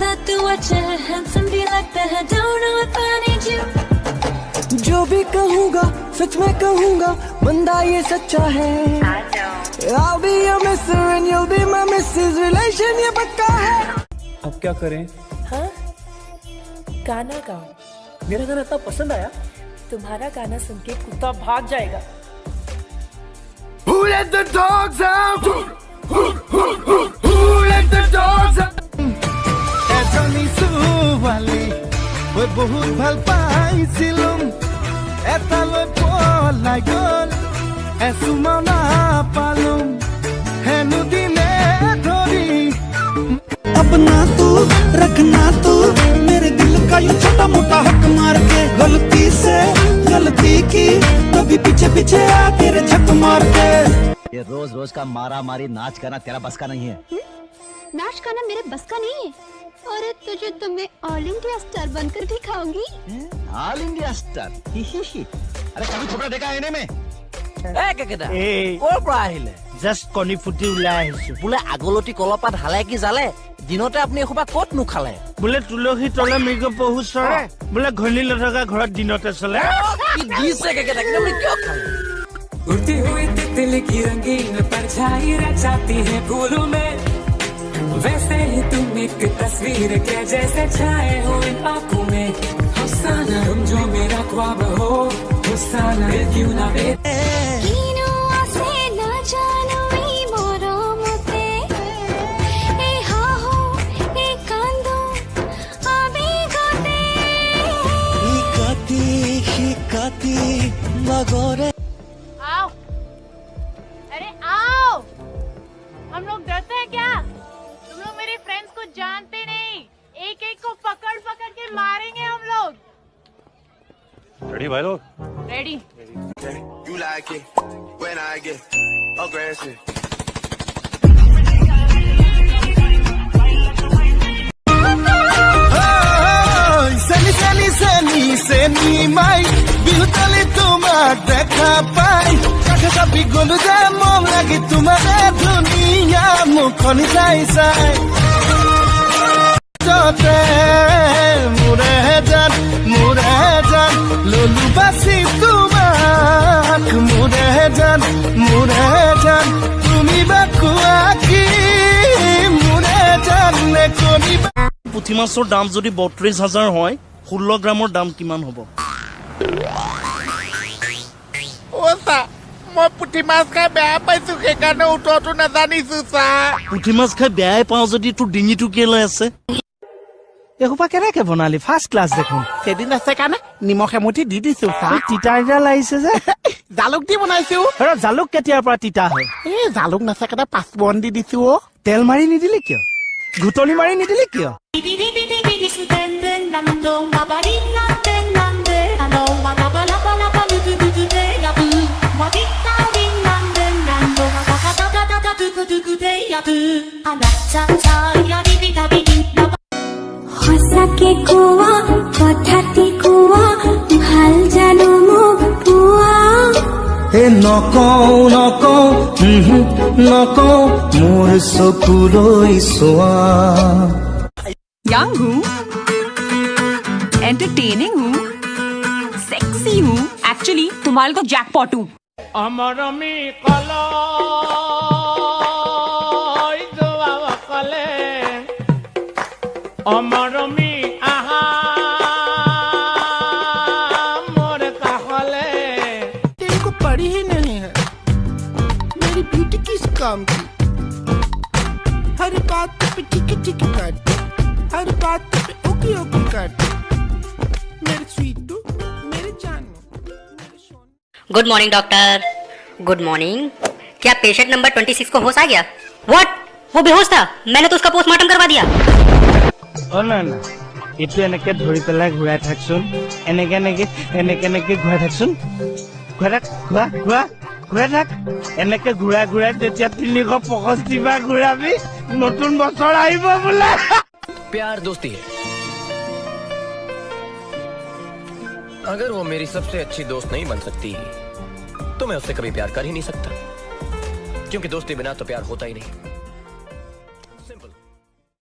that तू अच्छा है, handsome भी लगता है, don't know if I need you. जो भी कहूँगा सच में कहूँगा, बंदा ये सच्चा है. I'll be your mister and you'll be my missus, relation ये पक्का है. अब क्या करें? हाँ? गाना गाओ. मेरा गाना इतना पसंद आया. तुम्हारा गाना सुन के कुत्ता भाग जाएगा. Who let the dogs out? Who let the dogs out? এজনী ছোৱালী মই বহুত ভাল পাইছিলুম, এটালৈ পলাই গ'ল, এচুমা নাপালুম, হেনো দিনে ধৰি. अपना तू रखना तू मेरे दिल का ये छोटा मोटा हक मार के, गलती से गलती की कभी पीछे पीछे आ तेरे झक मार के. ये रोज रोज का मारा मारी नाच करना तेरा बस का नहीं है. नाच करना मेरे बस का नहीं है. और तुझे तो मैं ऑल इंडिया स्टार बनकर दिखाऊंगी. All India star? अरे कभी छोटा देखा है में? জাষ্ট কণী ফুটি ওলাই আহিছো. বোলে আগলতি কলপাত হালে কি জালে, দিনতে আপুনি এসোপা ক'ত নুখালে? বোলে তুলসী তলে মৃগ পহু চৰে, বোলে ঘনী নথকা ঘৰত দিনতে চলে. কি দিছে কেকেটা, কিন্তু আপুনি কিয় খালে? उड़ती हुई तितली की रंगीन परछाई रचाती है फूलों में, वैसे ही तुम एक तस्वीर के जैसे छाए हो इन आंखों में. अफसाना तुम जो मेरा ख्वाब हो, अफसाना क्यों ना बे. आओ, अरे आओ. हम लोग डरते हैं क्या? तुम लोग मेरे फ्रेंड्स को जानते नहीं. एक एक को पकड़ पकड़ के मारेंगे हम लोग. रेडी भाई लोग? Ready. You like it when I get aggressive. Seni mai বিহুতলি তোমার দেখা পাই, কাছে চাপি গলো যে মন লাগি তোমার ধুনিয়া মুখনি চাই চাই. যতে মোরে জান ললু বাসি তোমাক, মোরে জান তুমি বাকুয়া কি, মোরে জান নে কবি. পুঠি মাছৰ দাম যদি 32,000 হয়, 16 গ্ৰামৰ দাম কিমান হ'ব? মই পুঠি মাছ খাই বেয়া পাইছো, সেইকাৰণে উত্তৰটো নাজানিছো চা. পুঠি মাছ খাই বেয়াই পাওঁ যদি তোৰ ডিঙিটো কেলৈ আছে? এসোপা কেনেকে বনালি? ফাৰ্ষ্ট ক্লাছ দেখোন. সেইদিন আছে কাৰণে নিমখ এমুঠি দি দিছো চা. তিতা তিতা লাগিছে যে. জালুক দি বনাইছো. জালুক কেতিয়াৰ পৰা তিতা হয়? এই জালুক নাছে কাৰণে 5 বন দি দিছো. তেল মাৰি নিদিলি কিয়? ঘুটনি মাৰি নিদিলি কিয়? সঁচাকে কোৱা কথাটি কোৱা, ভাল জানো মোক পোৱা. নকওঁ মোৰ চকুলৈ চোৱা. यंग हूँ, एंटरटेनिंग हूँ, सेक्सी हूँ. एक्चुअली तुम्हारे तो जैकपॉट हूँ. অমৰমি কলৈ যোৱা কলে, অমৰমি আহা মোৰ কাষলে. तेरे को पड़ी ही नहीं है मेरी ब्यूटी किस काम की. हर बात पे टिकी टिकी काटती, हर बात पे ओके ओके काटती. मेरे स्वीटू, मेरे जानू, मेरे Sonu. Good morning doctor. Good morning. क्या पेशेंट नंबर 26 को होश आ गया? व्हाट? वो बेहोश था, मैंने तो उसका पोस्टमार्टम करवा दिया. না এইটো এনেকে ধৰি পেলাই ঘূৰাই থাকচোন. এনেকে ঘূৰাই থাকচোন. ঘূৰাই থাক. এনেকে ঘূৰাই তেতিয়া 365 বাৰ ঘূৰাবি, নতুন বছৰ আহিব বোলে. प्यार दोस्ती है. अगर वो मेरी सबसे अच्छी दोस्त नहीं बन सकती तो मैं उससे कभी प्यार कर ही नहीं सकता, क्योंकि दोस्ती बिना तो प्यार होता ही नहीं.